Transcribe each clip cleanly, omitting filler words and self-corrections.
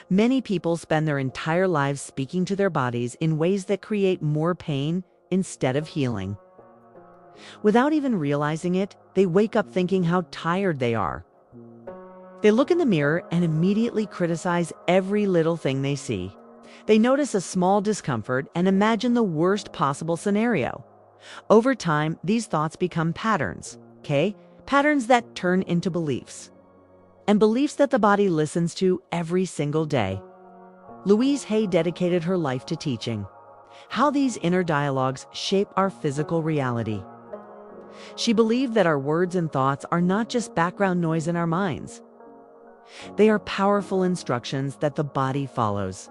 Many people spend their entire lives speaking to their bodies in ways that create more pain instead of healing. Without even realizing it, they wake up thinking how tired they are. They look in the mirror and immediately criticize every little thing they see. They notice a small discomfort and imagine the worst possible scenario. Over time, these thoughts become patterns, okay? Patterns that turn into beliefs. And beliefs that the body listens to every single day. Louise Hay dedicated her life to teaching how these inner dialogues shape our physical reality. She believed that our words and thoughts are not just background noise in our minds. They are powerful instructions that the body follows.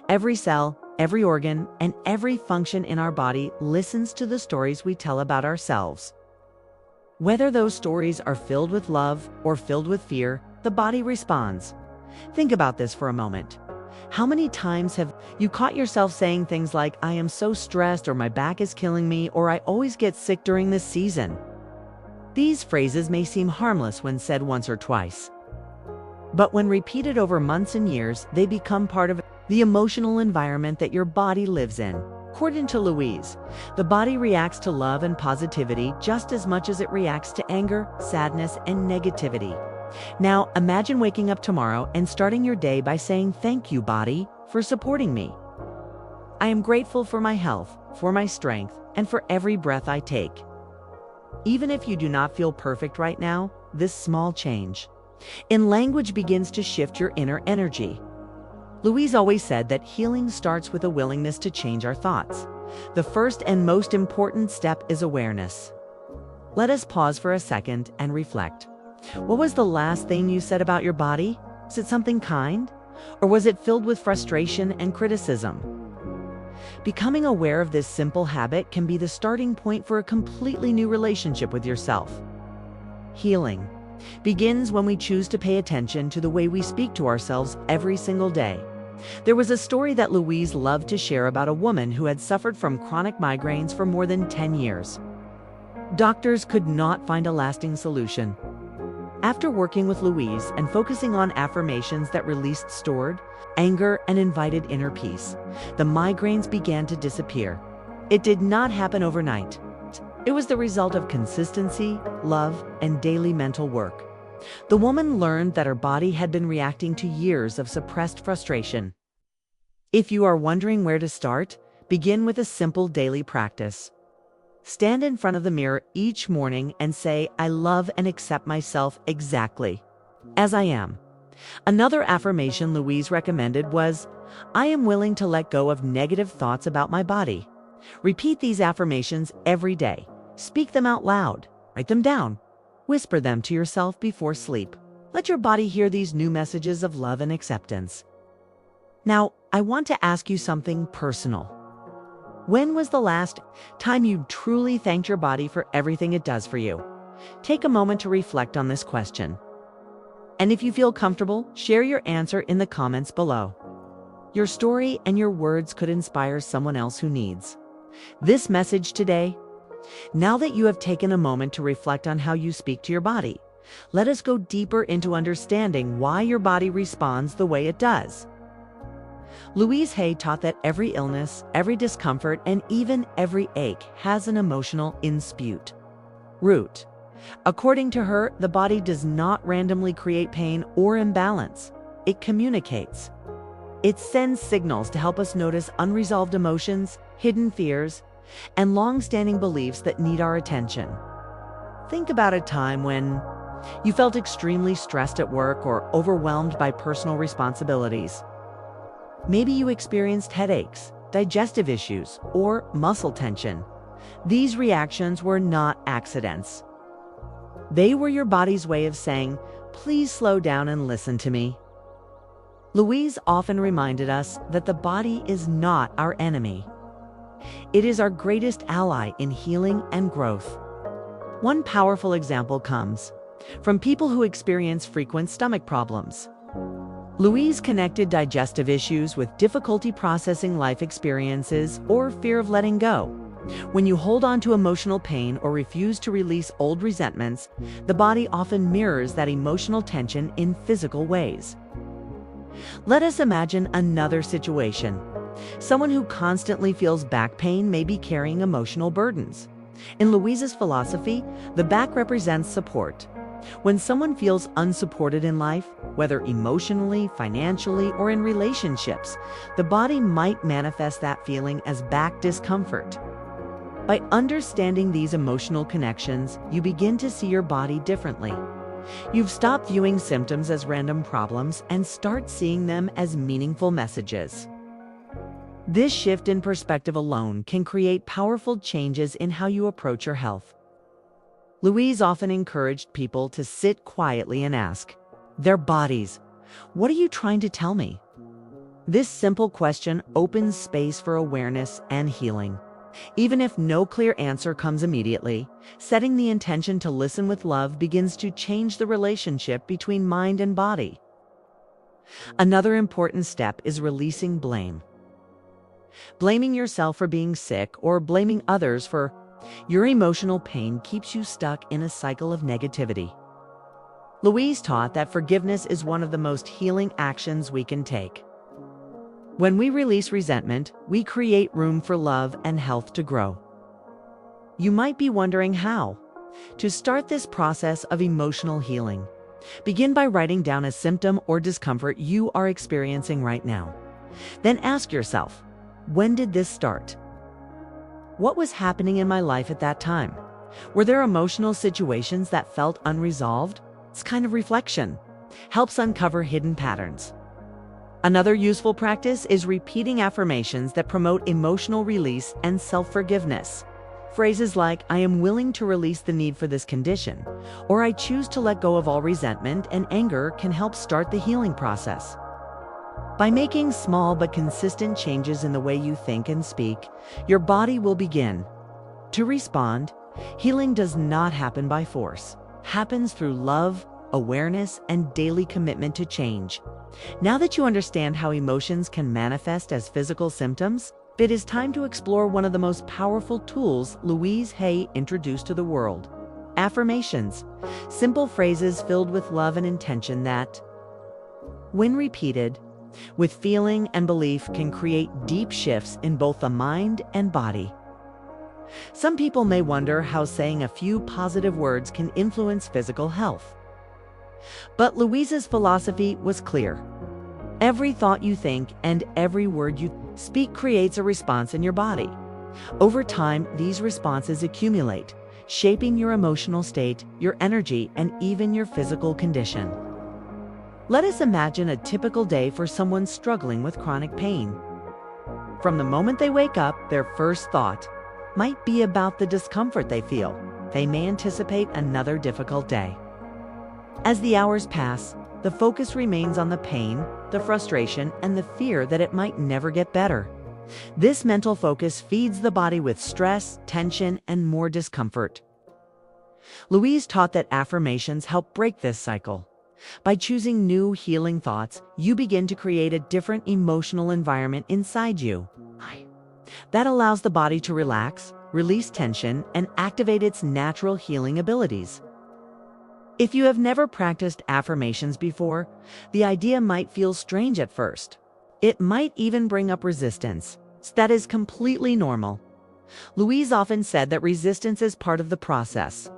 Every cell, every organ, and every function in our body listens to the stories we tell about ourselves. Whether those stories are filled with love or filled with fear, the body responds. Think about this for a moment. How many times have you caught yourself saying things like, "I am so stressed," or "My back is killing me," or "I always get sick during this season"? These phrases may seem harmless when said once or twice. But when repeated over months and years, they become part of the emotional environment that your body lives in. According to Louise, the body reacts to love and positivity just as much as it reacts to anger, sadness, and negativity. Now, imagine waking up tomorrow and starting your day by saying, "Thank you, body, for supporting me. I am grateful for my health, for my strength, and for every breath I take." Even if you do not feel perfect right now, this small change in language begins to shift your inner energy. Louise always said that healing starts with a willingness to change our thoughts. The first and most important step is awareness. Let us pause for a second and reflect. What was the last thing you said about your body? Was it something kind? Or was it filled with frustration and criticism? Becoming aware of this simple habit can be the starting point for a completely new relationship with yourself. Healing begins when we choose to pay attention to the way we speak to ourselves every single day. There was a story that Louise loved to share about a woman who had suffered from chronic migraines for more than 10 years. Doctors could not find a lasting solution. After working with Louise and focusing on affirmations that released stored anger and invited inner peace, the migraines began to disappear. It did not happen overnight. It was the result of consistency, love, and daily mental work. The woman learned that her body had been reacting to years of suppressed frustration. If you are wondering where to start, begin with a simple daily practice. Stand in front of the mirror each morning and say, "I love and accept myself exactly as I am." Another affirmation Louise recommended was, "I am willing to let go of negative thoughts about my body." Repeat these affirmations every day. Speak them out loud. Write them down. Whisper them to yourself before sleep. Let your body hear these new messages of love and acceptance. Now, I want to ask you something personal. When was the last time you truly thanked your body for everything it does for you? Take a moment to reflect on this question. And if you feel comfortable, share your answer in the comments below. Your story and your words could inspire someone else who needs this message today. Now that you have taken a moment to reflect on how you speak to your body, let us go deeper into understanding why your body responds the way it does. Louise Hay taught that every illness, every discomfort, and even every ache has an emotional dispute root. According to her, the body does not randomly create pain or imbalance. It communicates. It sends signals to help us notice unresolved emotions, hidden fears, and long-standing beliefs that need our attention. Think about a time when you felt extremely stressed at work or overwhelmed by personal responsibilities. Maybe you experienced headaches, digestive issues, or muscle tension. These reactions were not accidents. They were your body's way of saying, "Please slow down and listen to me." Louise often reminded us that the body is not our enemy. It is our greatest ally in healing and growth. One powerful example comes from people who experience frequent stomach problems. Louise connected digestive issues with difficulty processing life experiences or fear of letting go. When you hold on to emotional pain or refuse to release old resentments, the body often mirrors that emotional tension in physical ways. Let us imagine another situation. Someone who constantly feels back pain may be carrying emotional burdens. In Louise's philosophy, the back represents support. When someone feels unsupported in life, whether emotionally, financially, or in relationships, the body might manifest that feeling as back discomfort. By understanding these emotional connections, you begin to see your body differently. You've stopped viewing symptoms as random problems and start seeing them as meaningful messages. This shift in perspective alone can create powerful changes in how you approach your health. Louise often encouraged people to sit quietly and ask their bodies, "What are you trying to tell me?" This simple question opens space for awareness and healing. Even if no clear answer comes immediately, setting the intention to listen with love begins to change the relationship between mind and body. Another important step is releasing blame. Blaming yourself for being sick or blaming others for your emotional pain keeps you stuck in a cycle of negativity. Louise taught that forgiveness is one of the most healing actions we can take. When we release resentment, we create room for love and health to grow. You might be wondering how. To start this process of emotional healing, begin by writing down a symptom or discomfort you are experiencing right now. Then ask yourself, when did this start? What was happening in my life at that time? Were there emotional situations that felt unresolved? This kind of reflection helps uncover hidden patterns. Another useful practice is repeating affirmations that promote emotional release and self-forgiveness. Phrases like, "I am willing to release the need for this condition," or "I choose to let go of all resentment and anger" can help start the healing process. By making small but consistent changes in the way you think and speak, your body will begin to respond. Healing does not happen by force. It happens through love, awareness, and daily commitment to change. Now that you understand how emotions can manifest as physical symptoms, it is time to explore one of the most powerful tools Louise Hay introduced to the world: affirmations. Simple phrases filled with love and intention that, when repeated with feeling and belief, can create deep shifts in both the mind and body. Some people may wonder how saying a few positive words can influence physical health. But Louise's philosophy was clear. Every thought you think and every word you speak creates a response in your body. Over time, these responses accumulate, shaping your emotional state, your energy, and even your physical condition. Let us imagine a typical day for someone struggling with chronic pain. From the moment they wake up, their first thought might be about the discomfort they feel. They may anticipate another difficult day. As the hours pass, the focus remains on the pain, the frustration, and the fear that it might never get better. This mental focus feeds the body with stress, tension, and more discomfort. Louise taught that affirmations help break this cycle. By choosing new healing thoughts, you begin to create a different emotional environment inside you. That allows the body to relax, release tension, and activate its natural healing abilities. If you have never practiced affirmations before, the idea might feel strange at first. It might even bring up resistance. That is completely normal. Louise often said that resistance is part of the process.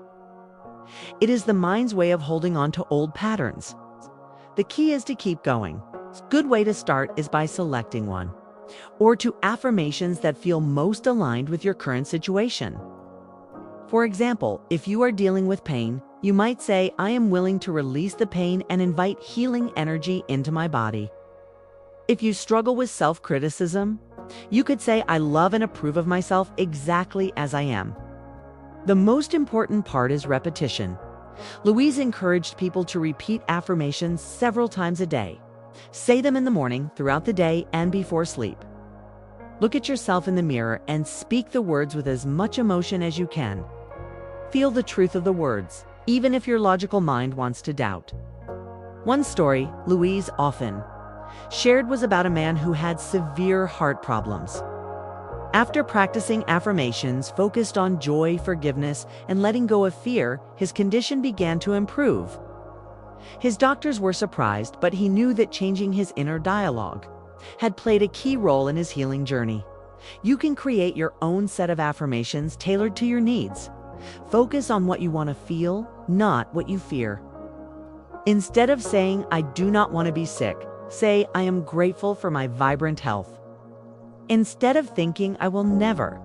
It is the mind's way of holding on to old patterns. The key is to keep going. A good way to start is by selecting one, or two affirmations that feel most aligned with your current situation. For example, if you are dealing with pain, you might say, "I am willing to release the pain and invite healing energy into my body." If you struggle with self-criticism, you could say, "I love and approve of myself exactly as I am." The most important part is repetition. Louise encouraged people to repeat affirmations several times a day. Say them in the morning, throughout the day, and before sleep. Look at yourself in the mirror and speak the words with as much emotion as you can. Feel the truth of the words, even if your logical mind wants to doubt. One story Louise often shared was about a man who had severe heart problems. After practicing affirmations focused on joy, forgiveness, and letting go of fear, his condition began to improve. His doctors were surprised, but he knew that changing his inner dialogue had played a key role in his healing journey. You can create your own set of affirmations tailored to your needs. Focus on what you want to feel, not what you fear. Instead of saying, "I do not want to be sick," say, "I am grateful for my vibrant health." Instead of thinking, "I will never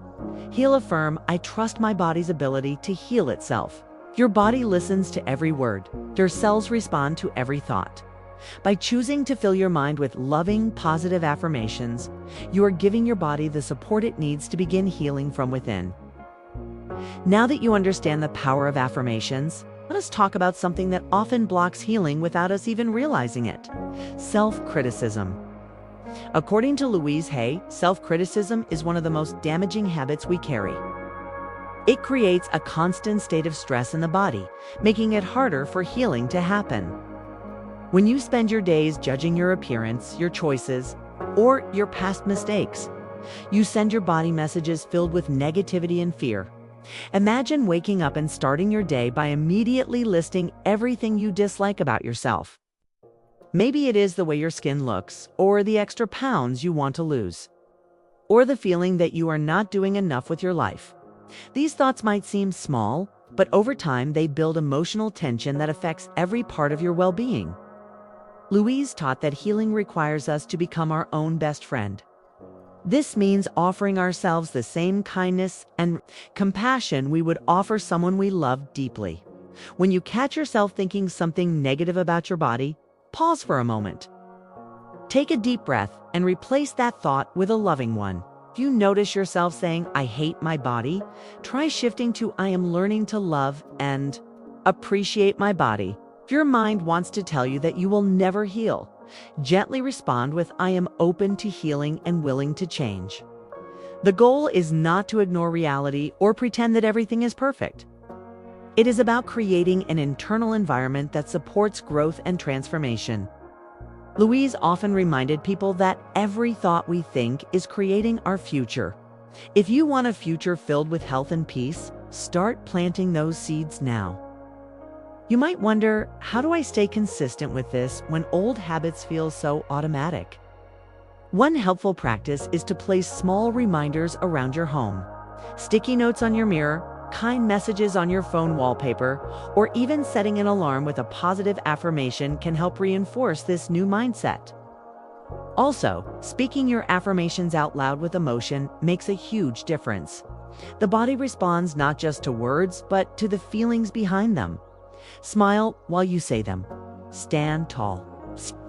heal," affirm, "I trust my body's ability to heal itself." Your body listens to every word. Your cells respond to every thought. By choosing to fill your mind with loving, positive affirmations, you are giving your body the support it needs to begin healing from within. Now that you understand the power of affirmations, let us talk about something that often blocks healing without us even realizing it: self-criticism. According to Louise Hay, self-criticism is one of the most damaging habits we carry. It creates a constant state of stress in the body, making it harder for healing to happen. When you spend your days judging your appearance, your choices, or your past mistakes, you send your body messages filled with negativity and fear. Imagine waking up and starting your day by immediately listing everything you dislike about yourself. Maybe it is the way your skin looks, or the extra pounds you want to lose, or the feeling that you are not doing enough with your life. These thoughts might seem small, but over time they build emotional tension that affects every part of your well-being. Louise taught that healing requires us to become our own best friend. This means offering ourselves the same kindness and compassion we would offer someone we love deeply. When you catch yourself thinking something negative about your body, pause for a moment. Take a deep breath and replace that thought with a loving one. If you notice yourself saying, "I hate my body," try shifting to, "I am learning to love and appreciate my body." If your mind wants to tell you that you will never heal, gently respond with, "I am open to healing and willing to change." The goal is not to ignore reality or pretend that everything is perfect. It is about creating an internal environment that supports growth and transformation. Louise often reminded people that every thought we think is creating our future. If you want a future filled with health and peace, start planting those seeds now. You might wonder, how do I stay consistent with this when old habits feel so automatic? One helpful practice is to place small reminders around your home. Sticky notes on your mirror, kind messages on your phone wallpaper, or even setting an alarm with a positive affirmation can help reinforce this new mindset. Also, speaking your affirmations out loud with emotion makes a huge difference. The body responds not just to words, but to the feelings behind them. Smile while you say them. Stand tall.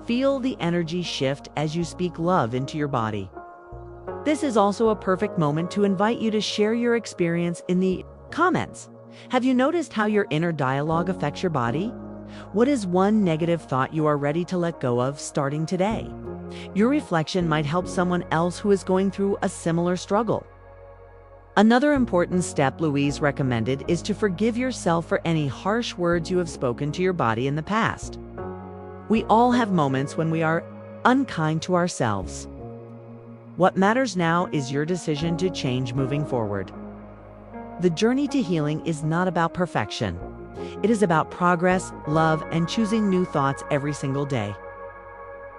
Feel the energy shift as you speak love into your body. This is also a perfect moment to invite you to share your experience in the comments. Have you noticed how your inner dialogue affects your body? What is one negative thought you are ready to let go of starting today? Your reflection might help someone else who is going through a similar struggle. Another important step Louise recommended is to forgive yourself for any harsh words you have spoken to your body in the past. We all have moments when we are unkind to ourselves. What matters now is your decision to change moving forward. The journey to healing is not about perfection. It is about progress, love, and choosing new thoughts every single day.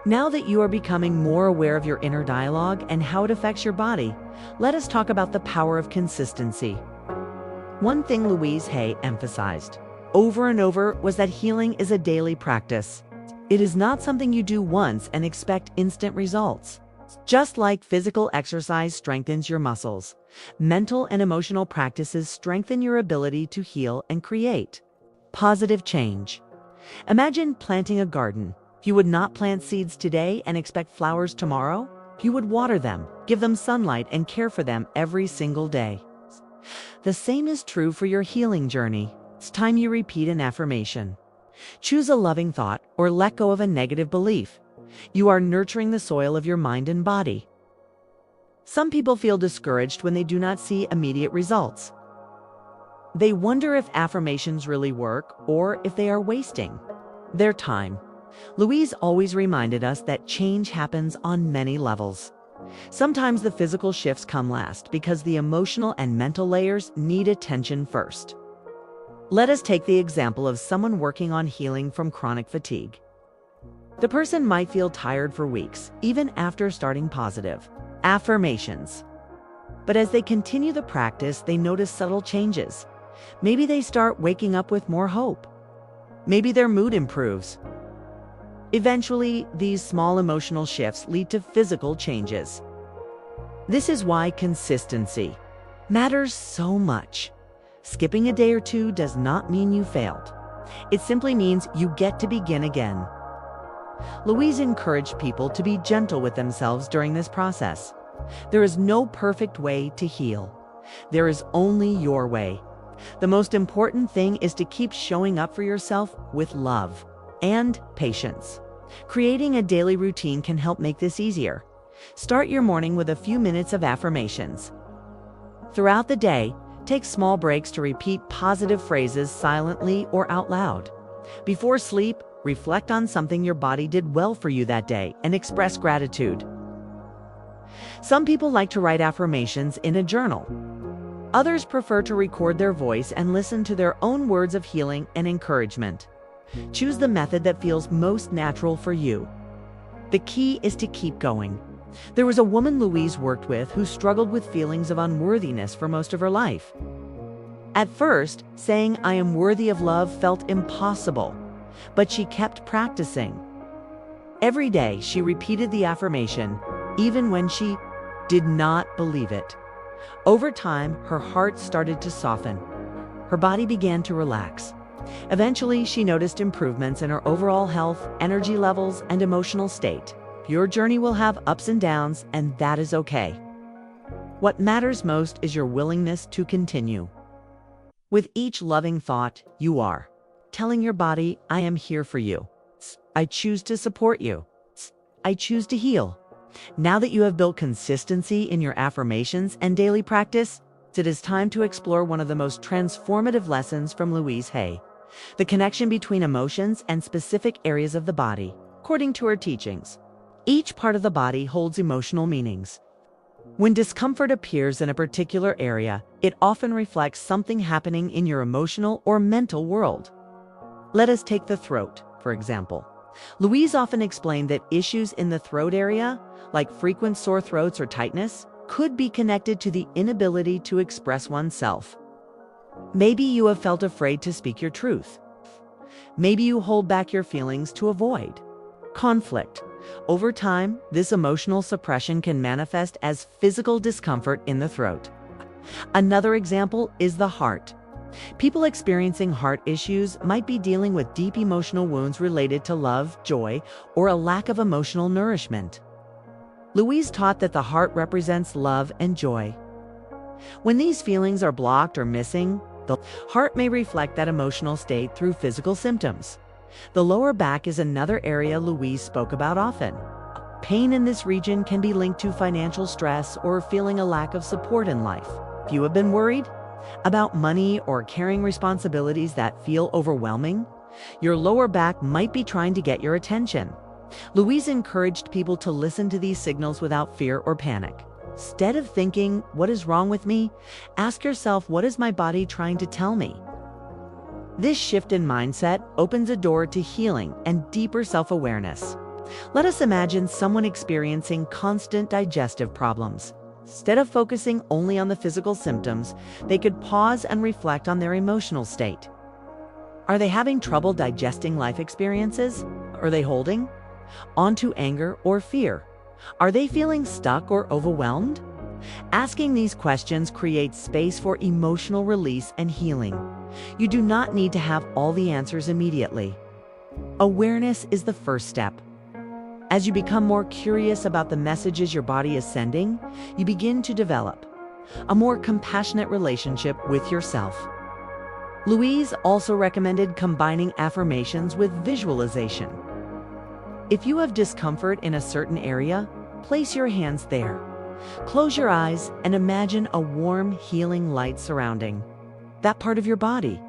Now that you are becoming more aware of your inner dialogue and how it affects your body, let us talk about the power of consistency. One thing Louise Hay emphasized over and over was that healing is a daily practice. It is not something you do once and expect instant results. Just like physical exercise strengthens your muscles, mental and emotional practices strengthen your ability to heal and create positive change. Imagine planting a garden. You would not plant seeds today and expect flowers tomorrow. You would water them, give them sunlight, and care for them every single day. The same is true for your healing journey. It's time you repeat an affirmation. Choose a loving thought or let go of a negative belief. You are nurturing the soil of your mind and body. Some people feel discouraged when they do not see immediate results. They wonder if affirmations really work or if they are wasting their time. Louise always reminded us that change happens on many levels. Sometimes the physical shifts come last because the emotional and mental layers need attention first. Let us take the example of someone working on healing from chronic fatigue. The person might feel tired for weeks, even after starting positive affirmations. But as they continue the practice, they notice subtle changes. Maybe they start waking up with more hope. Maybe their mood improves. Eventually, these small emotional shifts lead to physical changes. This is why consistency matters so much. Skipping a day or two does not mean you failed. It simply means you get to begin again. Louise encouraged people to be gentle with themselves during this process. There is no perfect way to heal. There is only your way. The most important thing is to keep showing up for yourself with love and patience. Creating a daily routine can help make this easier. Start your morning with a few minutes of affirmations. Throughout the day, take small breaks to repeat positive phrases silently or out loud. Before sleep, reflect on something your body did well for you that day and express gratitude. Some people like to write affirmations in a journal. Others prefer to record their voice and listen to their own words of healing and encouragement. Choose the method that feels most natural for you. The key is to keep going. There was a woman Louise worked with who struggled with feelings of unworthiness for most of her life. At first, saying "I am worthy of love" felt impossible, but she kept practicing. Every day, she repeated the affirmation, even when she did not believe it. Over time, her heart started to soften. Her body began to relax. Eventually, she noticed improvements in her overall health, energy levels, and emotional state. Your journey will have ups and downs, and that is okay. What matters most is your willingness to continue. With each loving thought, you are telling your body, "I am here for you. I choose to support you. I choose to heal." Now that you have built consistency in your affirmations and daily practice, it is time to explore one of the most transformative lessons from Louise Hay: the connection between emotions and specific areas of the body. According to her teachings, each part of the body holds emotional meanings. When discomfort appears in a particular area, it often reflects something happening in your emotional or mental world. Let us take the throat, for example. Louise often explained that issues in the throat area, like frequent sore throats or tightness, could be connected to the inability to express oneself. Maybe you have felt afraid to speak your truth. Maybe you hold back your feelings to avoid conflict. Over time, this emotional suppression can manifest as physical discomfort in the throat. Another example is the heart. People experiencing heart issues might be dealing with deep emotional wounds related to love, joy, or a lack of emotional nourishment. Louise taught that the heart represents love and joy. When these feelings are blocked or missing, the heart may reflect that emotional state through physical symptoms. The lower back is another area Louise spoke about often. Pain in this region can be linked to financial stress or feeling a lack of support in life. If you have been worried about money or carrying responsibilities that feel overwhelming, your lower back might be trying to get your attention. Louise encouraged people to listen to these signals without fear or panic. Instead of thinking, "What is wrong with me?" ask yourself, "What is my body trying to tell me?" This shift in mindset opens a door to healing and deeper self-awareness. Let us imagine someone experiencing constant digestive problems. Instead of focusing only on the physical symptoms, they could pause and reflect on their emotional state. Are they having trouble digesting life experiences? Are they holding onto anger or fear? Are they feeling stuck or overwhelmed? Asking these questions creates space for emotional release and healing. You do not need to have all the answers immediately. Awareness is the first step. As you become more curious about the messages your body is sending, you begin to develop a more compassionate relationship with yourself. Louise also recommended combining affirmations with visualization. If you have discomfort in a certain area, place your hands there. Close your eyes and imagine a warm, healing light surrounding that part of your body.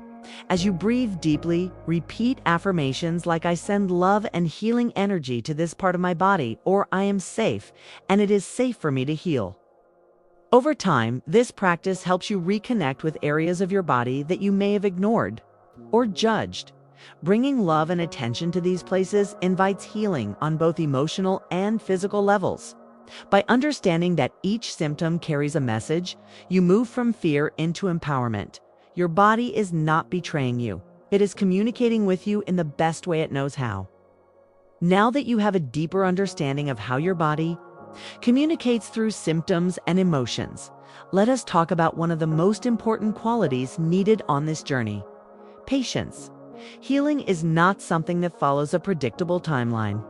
As you breathe deeply, repeat affirmations like "I send love and healing energy to this part of my body," or "I am safe, and it is safe for me to heal." Over time, this practice helps you reconnect with areas of your body that you may have ignored. or judged. Bringing love and attention to these places invites healing on both emotional and physical levels. By understanding that each symptom carries a message, you move from fear into empowerment. Your body is not betraying you. It is communicating with you in the best way it knows how. Now that you have a deeper understanding of how your body communicates through symptoms and emotions, let us talk about one of the most important qualities needed on this journey: patience. Healing is not something that follows a predictable timeline.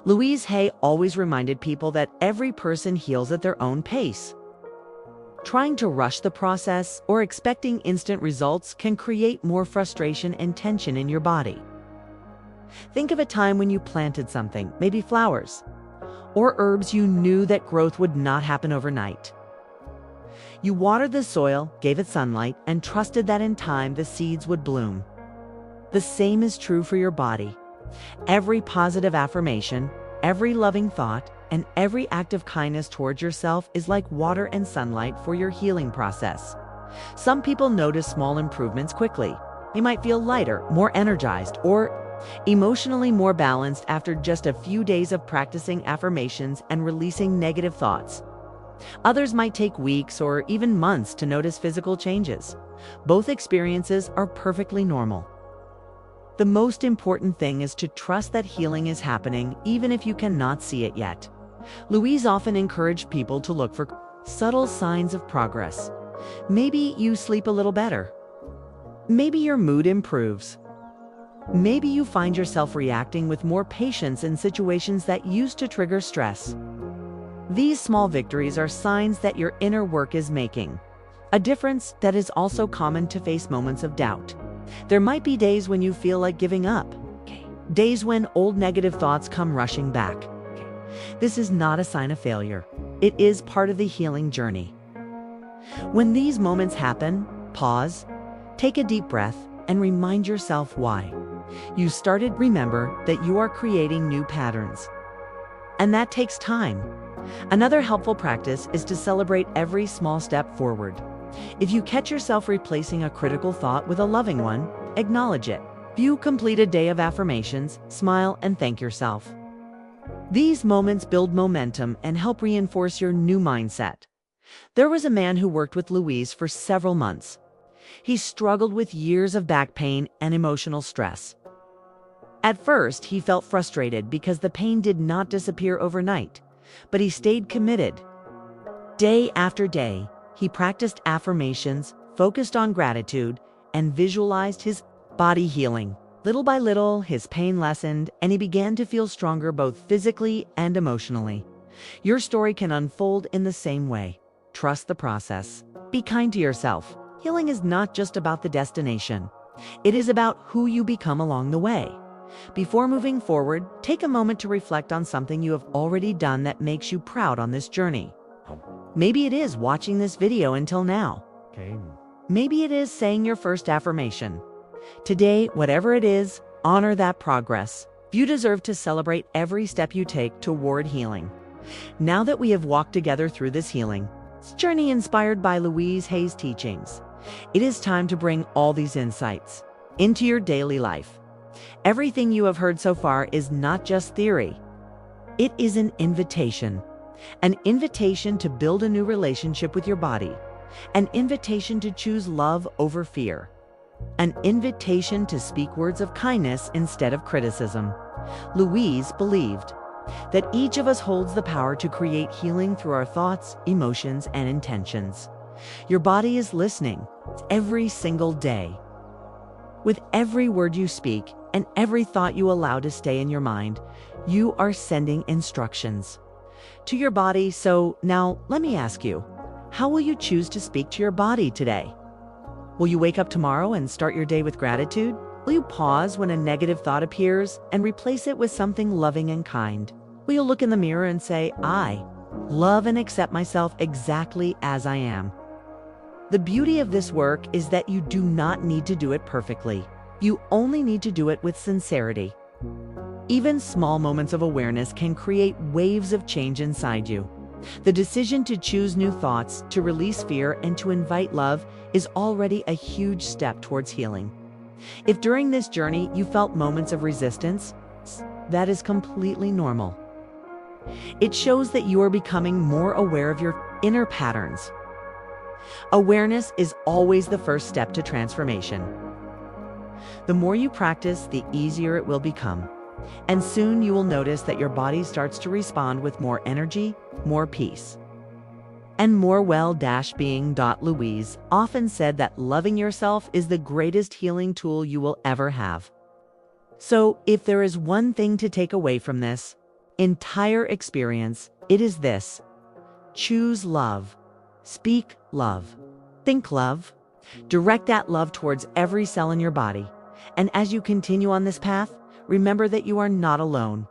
Louise Hay always reminded people that every person heals at their own pace. Trying to rush the process or expecting instant results can create more frustration and tension in your body. Think of a time when you planted something, maybe flowers or herbs you knew that growth would not happen overnight. You watered the soil, gave it sunlight, and trusted that in time the seeds would bloom. The same is true for your body. Every positive affirmation, every loving thought, and every act of kindness towards yourself is like water and sunlight for your healing process. Some people notice small improvements quickly. They might feel lighter, more energized, or emotionally more balanced after just a few days of practicing affirmations and releasing negative thoughts. Others might take weeks or even months to notice physical changes. Both experiences are perfectly normal. The most important thing is to trust that healing is happening even if you cannot see it yet. Louise often encouraged people to look for subtle signs of progress. Maybe you sleep a little better. Maybe your mood improves. Maybe you find yourself reacting with more patience in situations that used to trigger stress. These small victories are signs that your inner work is making a difference that is also common to face moments of doubt. There might be days when you feel like giving up. Days when old negative thoughts come rushing back. This is not a sign of failure. It is part of the healing journey. When these moments happen, pause, take a deep breath, and remind yourself why you started. Remember that you are creating new patterns, and that takes time. Another helpful practice is to celebrate every small step forward. If you catch yourself replacing a critical thought with a loving one, acknowledge it. If you complete a day of affirmations, smile and thank yourself. These moments build momentum and help reinforce your new mindset. There was a man who worked with Louise for several months. He struggled with years of back pain and emotional stress. At first, he felt frustrated because the pain did not disappear overnight, but he stayed committed. Day after day, he practiced affirmations, focused on gratitude, and visualized his body healing. Little by little, his pain lessened, and he began to feel stronger both physically and emotionally. Your story can unfold in the same way. Trust the process. Be kind to yourself. Healing is not just about the destination. It is about who you become along the way. Before moving forward, take a moment to reflect on something you have already done that makes you proud on this journey. Maybe it is watching this video until now. Maybe it is saying your first affirmation. Today, whatever it is, honor that progress. You deserve to celebrate every step you take toward healing. Now that we have walked together through this healing journey inspired by Louise Hay's teachings, it is time to bring all these insights into your daily life. Everything you have heard so far is not just theory. It is an invitation to build a new relationship with your body, an invitation to choose love over fear, an invitation to speak words of kindness instead of criticism. Louise believed that each of us holds the power to create healing through our thoughts, emotions, and intentions. Your body is listening every single day. With every word you speak and every thought you allow to stay in your mind, you are sending instructions to your body. So now let me ask you, how will you choose to speak to your body today? Will you wake up tomorrow and start your day with gratitude? Will you pause when a negative thought appears and replace it with something loving and kind? Will you look in the mirror and say, I love and accept myself exactly as I am? The beauty of this work is that you do not need to do it perfectly. You only need to do it with sincerity. Even small moments of awareness can create waves of change inside you. The decision to choose new thoughts, to release fear, and to invite love is already a huge step towards healing. If during this journey you felt moments of resistance, that is completely normal. It shows that you are becoming more aware of your inner patterns. Awareness is always the first step to transformation. The more you practice, the easier it will become. And soon you will notice that your body starts to respond with more energy, more peace, and more well-being. Louise often said that loving yourself is the greatest healing tool you will ever have. So, if there is one thing to take away from this entire experience, it is this: choose love, speak love, think love, direct that love towards every cell in your body. And as you continue on this path, remember that you are not alone.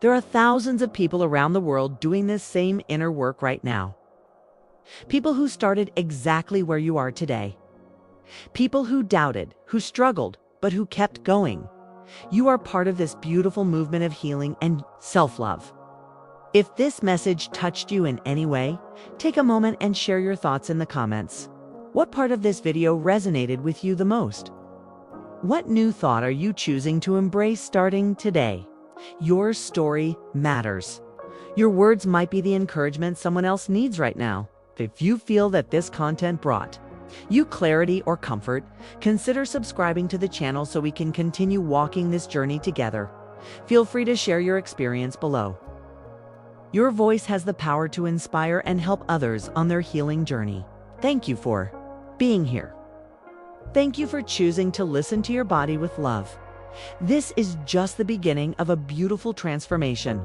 There are thousands of people around the world doing this same inner work right now. People who started exactly where you are today. People who doubted, who struggled, but who kept going. You are part of this beautiful movement of healing and self-love. If this message touched you in any way, take a moment and share your thoughts in the comments. What part of this video resonated with you the most? What new thought are you choosing to embrace starting today? Your story matters. Your words might be the encouragement someone else needs right now. If you feel that this content brought you clarity or comfort, consider subscribing to the channel so we can continue walking this journey together. Feel free to share your experience below. Your voice has the power to inspire and help others on their healing journey. Thank you for being here. Thank you for choosing to listen to your body with love. This is just the beginning of a beautiful transformation.